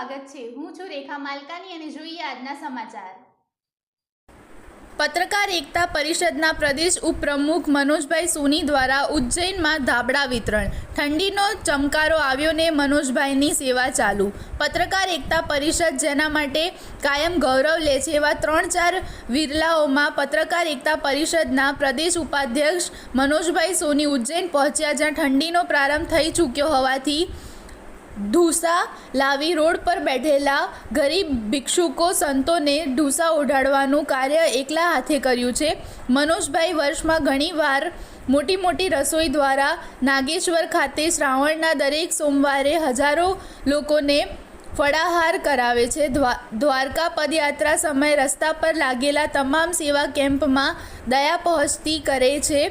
સ્વાગત છે। હું છું રેખા માલકાની અને જોઈએ આજના સમાચાર। પત્રકાર એકતા પરિષદના પ્રદેશ ઉપપ્રમુખ મનોજભાઈ સોની દ્વારા ઉજ્જૈનમાં ધાબળા વિતરણ। ઠંડીનો ચમકારો આવ્યો ને મનોજભાઈની સેવા ચાલુ। પત્રકાર એકતા પરિષદ જેના માટે કાયમ ગૌરવ લે છે એવા 3-4 વિરલાઓમાં પત્રકાર એકતા પરિષદના પ્રદેશ ઉપાધ્યક્ષ મનોજભાઈ સોની ઉજ્જૈન પહોંચ્યા, જ્યાં ઠંડીનો પ્રારંભ થઈ ચૂક્યો હોવાથી ઢૂસા લાવી રોડ પર બેઠેલા ગરીબ ભિક્ષુકો સંતોને ઢૂસા ઓઢાડવાનું કાર્ય એકલા હાથે કર્યું છે। મનોજભાઈ વર્ષમાં ઘણીવાર મોટી રસોઈ દ્વારા નાગેશ્વર ખાતે શ્રાવણના દરેક સોમવારે હજારો લોકોને ફળાહાર કરાવે છે। દ્વારકા પદયાત્રા સમયે રસ્તા પર લાગેલા તમામ સેવા કેમ્પમાં દયા પહોંચતી કરે છે।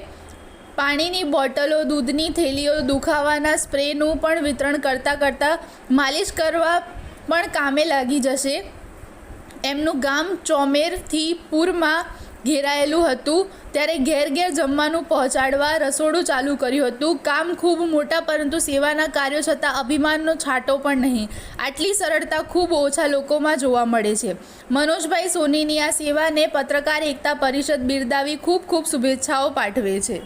પાણીની બોટલો, દૂધની થેલીઓ, દુખાવાના સ્પ્રેનું પણ વિતરણ કરતાં માલિશ કરવા પણ કામે લાગી જશે। એમનું ગામ ચોમેરથી પૂરમાં ઘેરાયેલું હતું, ત્યારે ઘેર જમવાનું પહોંચાડવા રસોડું ચાલુ કર્યું હતું। કામ ખૂબ મોટા પરંતુ સેવાના કાર્યો છતાં અભિમાનનો છાંટો પણ નહીં। આટલી સરળતા ખૂબ ઓછા લોકોમાં જોવા મળે છે। મનોજભાઈ સોનીની આ સેવાને પત્રકાર એકતા પરિષદ બિરદાવી ખૂબ શુભેચ્છાઓ પાઠવે છે।